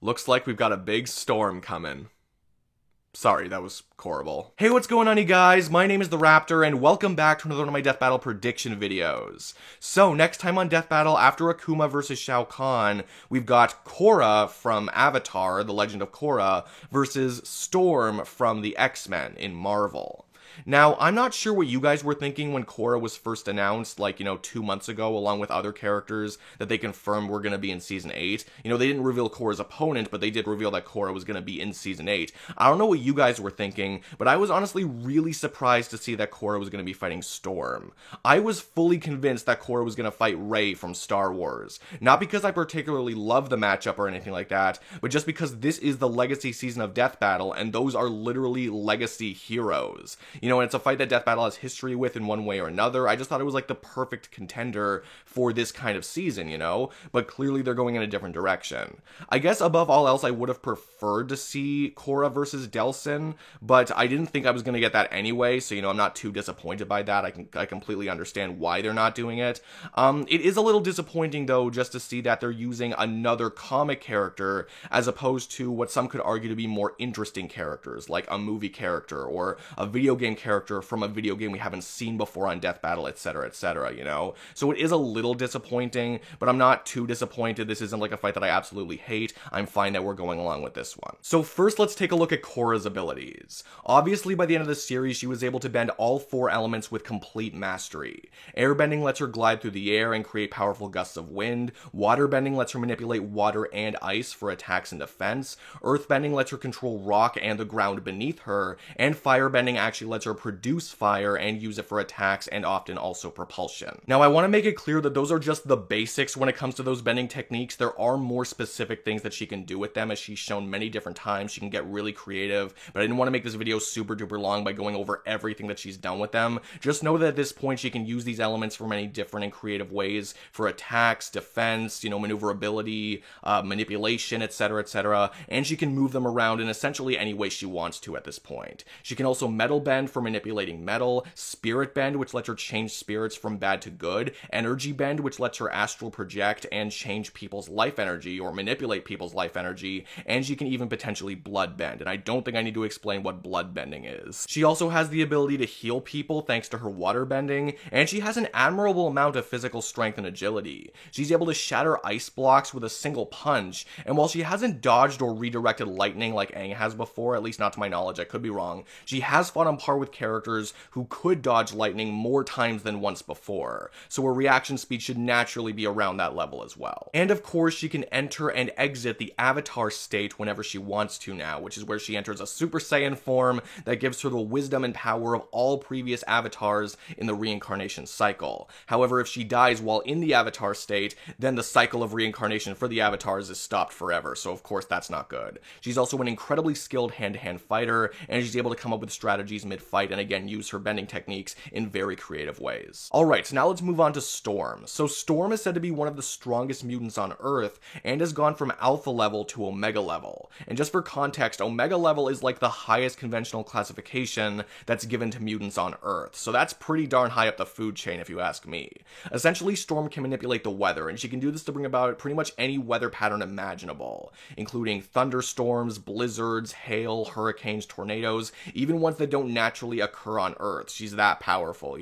Looks like we've got a big storm coming. Sorry, that was horrible. Hey, what's going on, you guys? My name is The Raptor, and welcome back to another one of my Death Battle prediction videos. So, next time on Death Battle, after Akuma versus Shao Kahn, we've got Korra from Avatar, The Legend of Korra, versus Storm from the X-Men in Marvel. Now, I'm not sure what you guys were thinking when Korra was first announced, like, 2 months ago, along with other characters that they confirmed were going to be in Season 8. They didn't reveal Korra's opponent, but they did reveal that Korra was going to be in Season 8. I don't know what you guys were thinking, but I was honestly really surprised to see that Korra was going to be fighting Storm. I was fully convinced that Korra was going to fight Rey from Star Wars. Not because I particularly love the matchup or anything like that, but just because this is the Legacy season of Death Battle, and those are literally Legacy heroes. And it's a fight that Death Battle has history with in one way or another. I just thought it was like the perfect contender for this kind of season, But clearly they're going in a different direction. I guess above all else, I would have preferred to see Korra versus Delsin, but I didn't think I was going to get that anyway, so, I'm not too disappointed by that. I completely understand why they're not doing it. It is a little disappointing, though, just to see that they're using another comic character as opposed to what some could argue to be more interesting characters, like a movie character or a video game character from a video game we haven't seen before on Death Battle, etc., etc., So it is a little disappointing, but I'm not too disappointed. This isn't like a fight that I absolutely hate. I'm fine that we're going along with this one. So first, let's take a look at Korra's abilities. Obviously, by the end of the series, she was able to bend all 4 elements with complete mastery. Airbending lets her glide through the air and create powerful gusts of wind. Waterbending lets her manipulate water and ice for attacks and defense. Earthbending lets her control rock and the ground beneath her. And firebending actually lets her produce fire and use it for attacks and often also propulsion. Now, I want to make it clear that those are just the basics when it comes to those bending techniques. There are more specific things that she can do with them, as she's shown many different times. She can get really creative, but I didn't want to make this video super duper long by going over everything that she's done with them. Just know that at this point, she can use these elements for many different and creative ways for attacks, defense, maneuverability, manipulation, etc., etc., and she can move them around in essentially any way she wants to at this point. She can also metal bend for manipulating metal, spirit bend, which lets her change spirits from bad to good, energy bend, which lets her astral project and change people's life energy or manipulate people's life energy, and she can even potentially blood bend, and I don't think I need to explain what blood bending is. She also has the ability to heal people thanks to her water bending, and she has an admirable amount of physical strength and agility. She's able to shatter ice blocks with a single punch, and while she hasn't dodged or redirected lightning like Aang has before, at least not to my knowledge, I could be wrong, she has fought on par with characters who could dodge lightning more times than once before, so her reaction speed should naturally be around that level as well. And of course, she can enter and exit the Avatar state whenever she wants to now, which is where she enters a Super Saiyan form that gives her the wisdom and power of all previous avatars in the reincarnation cycle. However, if she dies while in the Avatar state, then the cycle of reincarnation for the avatars is stopped forever, so of course that's not good. She's also an incredibly skilled hand-to-hand fighter, and she's able to come up with strategies mid-fight and again use her bending techniques in very creative ways. Alright, so now let's move on to Storm. So Storm is said to be one of the strongest mutants on Earth, and has gone from Alpha level to Omega level. And just for context, Omega level is like the highest conventional classification that's given to mutants on Earth, so that's pretty darn high up the food chain if you ask me. Essentially, Storm can manipulate the weather, and she can do this to bring about pretty much any weather pattern imaginable, including thunderstorms, blizzards, hail, hurricanes, tornadoes, even ones that don't naturally occur on Earth. She's that powerful,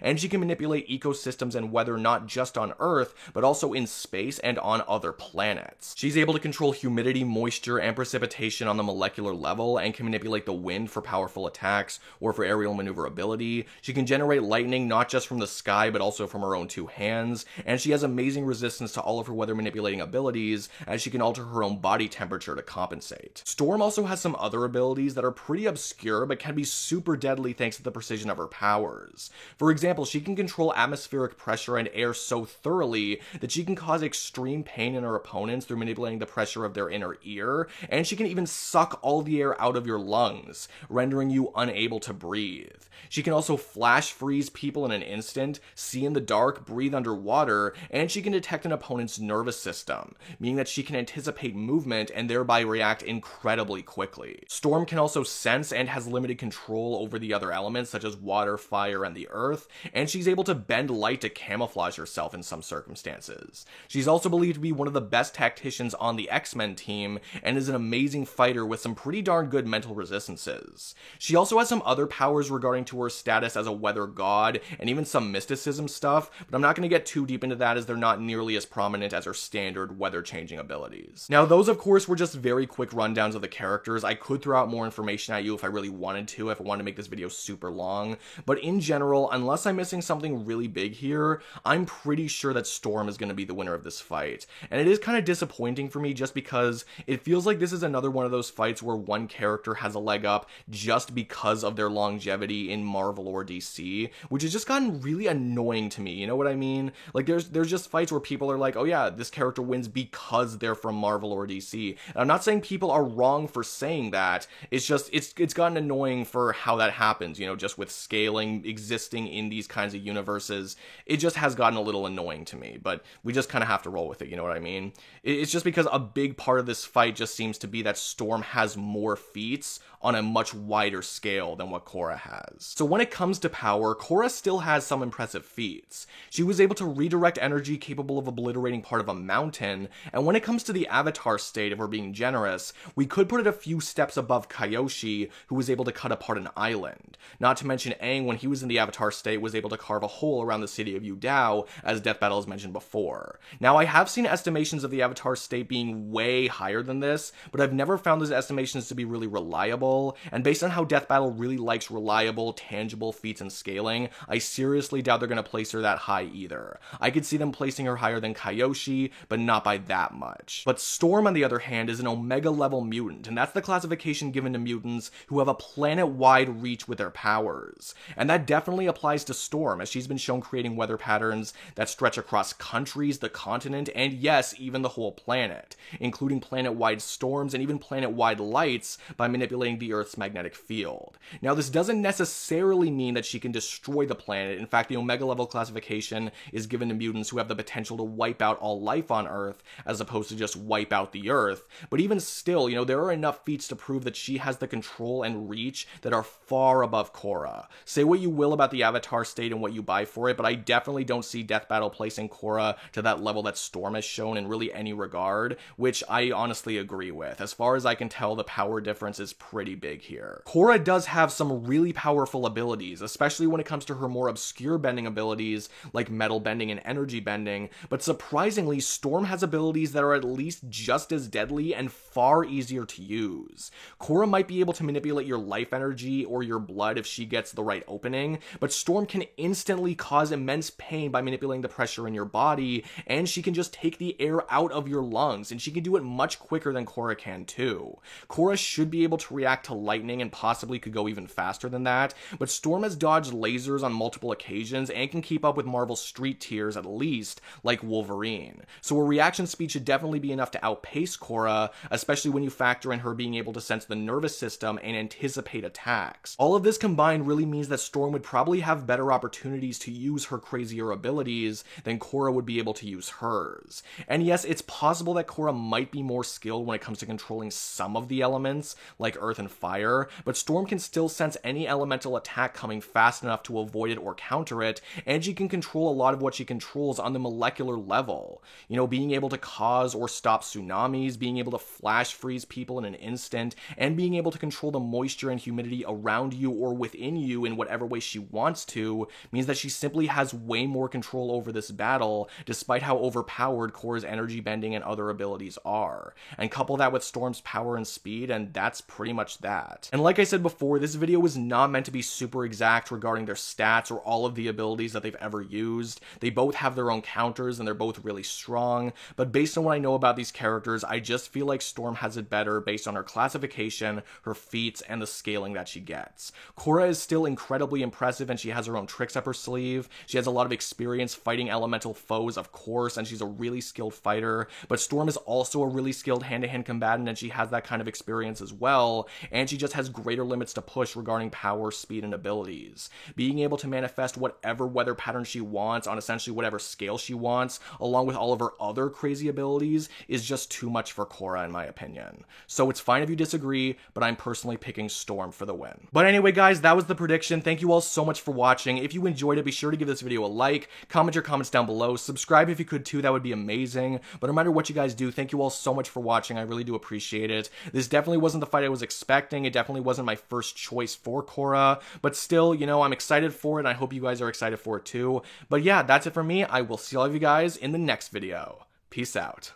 And she can manipulate ecosystems and weather not just on Earth, but also in space and on other planets. She's able to control humidity, moisture, and precipitation on the molecular level, and can manipulate the wind for powerful attacks or for aerial maneuverability. She can generate lightning not just from the sky, but also from her own 2 hands, and she has amazing resistance to all of her weather manipulating abilities, as she can alter her own body temperature to compensate. Storm also has some other abilities that are pretty obscure, but can be super deadly thanks to the precision of her powers. For example, she can control atmospheric pressure and air so thoroughly that she can cause extreme pain in her opponents through manipulating the pressure of their inner ear, and she can even suck all the air out of your lungs, rendering you unable to breathe. She can also flash freeze people in an instant, see in the dark, breathe underwater, and she can detect an opponent's nervous system, meaning that she can anticipate movement and thereby react incredibly quickly. Storm can also sense and has limited control control over the other elements such as water, fire, and the earth, and she's able to bend light to camouflage herself in some circumstances. She's also believed to be one of the best tacticians on the X-Men team, and is an amazing fighter with some pretty darn good mental resistances. She also has some other powers regarding to her status as a weather god, and even some mysticism stuff, but I'm not going to get too deep into that as they're not nearly as prominent as her standard weather-changing abilities. Now, those of course were just very quick rundowns of the characters. I could throw out more information at you if I really wanted to, if I wanted to make this video super long, but in general, unless I'm missing something really big here, I'm pretty sure that Storm is going to be the winner of this fight. And it is kind of disappointing for me just because it feels like this is another one of those fights where one character has a leg up just because of their longevity in Marvel or DC, which has just gotten really annoying to me, you know what I mean? Like there's just fights where people are like, oh yeah, this character wins because they're from Marvel or DC. And I'm not saying people are wrong for saying that, it's just, it's gotten annoying for how that happens, you know, just with scaling existing in these kinds of universes. It just has gotten a little annoying to me, but we just kind of have to roll with it, you know what I mean? It's just because a big part of this fight just seems to be that Storm has more feats on a much wider scale than what Korra has. So when it comes to power, Korra still has some impressive feats. She was able to redirect energy capable of obliterating part of a mountain, and when it comes to the Avatar state of her being generous, we could put it a few steps above Kyoshi, who was able to cut apart an island. Not to mention Aang, when he was in the Avatar state, was able to carve a hole around the city of Yudao, as Death Battle has mentioned before. Now, I have seen estimations of the Avatar state being way higher than this, but I've never found those estimations to be really reliable, and based on how Death Battle really likes reliable, tangible feats and scaling, I seriously doubt they're going to place her that high either. I could see them placing her higher than Kyoshi, but not by that much. But Storm, on the other hand, is an Omega level mutant, and that's the classification given to mutants who have a planet-wide reach with their powers. And that definitely applies to Storm, as she's been shown creating weather patterns that stretch across countries, the continent, and yes, even the whole planet, including planet-wide storms and even planet-wide lights by manipulating the Earth's magnetic field. Now, this doesn't necessarily mean that she can destroy the planet. In fact, the Omega level classification is given to mutants who have the potential to wipe out all life on Earth, as opposed to just wipe out the Earth. But even still, you know, there are enough feats to prove that she has the control and reach that are far above Korra. Say what you will about the Avatar state and what you buy for it, but I definitely don't see Death Battle placing Korra to that level that Storm has shown in really any regard, which I honestly agree with. As far as I can tell, the power difference is pretty big here. Korra does have some really powerful abilities, especially when it comes to her more obscure bending abilities like metal bending and energy bending, but surprisingly, Storm has abilities that are at least just as deadly and far easier to use. Korra might be able to manipulate your life energy or your blood if she gets the right opening, but Storm can instantly cause immense pain by manipulating the pressure in your body, and she can just take the air out of your lungs, and she can do it much quicker than Korra can too. Korra should be able to react to lightning and possibly could go even faster than that, but Storm has dodged lasers on multiple occasions and can keep up with Marvel's street tiers at least, like Wolverine. So her reaction speed should definitely be enough to outpace Korra, especially when you factor in her being able to sense the nervous system and anticipate attacks. All of this combined really means that Storm would probably have better opportunities to use her crazier abilities than Korra would be able to use hers. And yes, it's possible that Korra might be more skilled when it comes to controlling some of the elements, like earth and fire, but Storm can still sense any elemental attack coming fast enough to avoid it or counter it, and she can control a lot of what she controls on the molecular level. You know, being able to cause or stop tsunamis, being able to flash freeze people in an instant, and being able to control the moisture and humidity around you or within you in whatever way she wants to, means that she simply has way more control over this battle, despite how overpowered Korra's energy bending and other abilities are. And couple that with Storm's power and speed, and that's pretty much that. And like I said before, this video was not meant to be super exact regarding their stats or all of the abilities that they've ever used. They both have their own counters and they're both really strong, but based on what I know about these characters, I just feel like Storm has it better based on her classification, her feats, and the scaling that she gets. Korra is still incredibly impressive and she has her own tricks up her sleeve. She has a lot of experience fighting elemental foes, of course, and she's a really skilled fighter, but Storm is also a really skilled hand-to-hand combatant and she has that kind of experience as well, and she just has greater limits to push regarding power, speed, and abilities. Being able to manifest whatever weather pattern she wants on essentially whatever scale she wants, along with all of her other crazy abilities, is just too much for Korra in my opinion. So it's fine if you disagree, but I'm personally picking Storm for the win. happen. But anyway, guys, that was the prediction. Thank you all so much for watching. If you enjoyed it, be sure to give this video a like, comment your comments down below, subscribe if you could too, that would be amazing. But no matter what you guys do, thank you all so much for watching. I really do appreciate it. This definitely wasn't the fight I was expecting. It definitely wasn't my first choice for Korra, but still, you know, I'm excited for it, and I hope you guys are excited for it too. But yeah, that's it for me. I will see all of you guys in the next video. Peace out.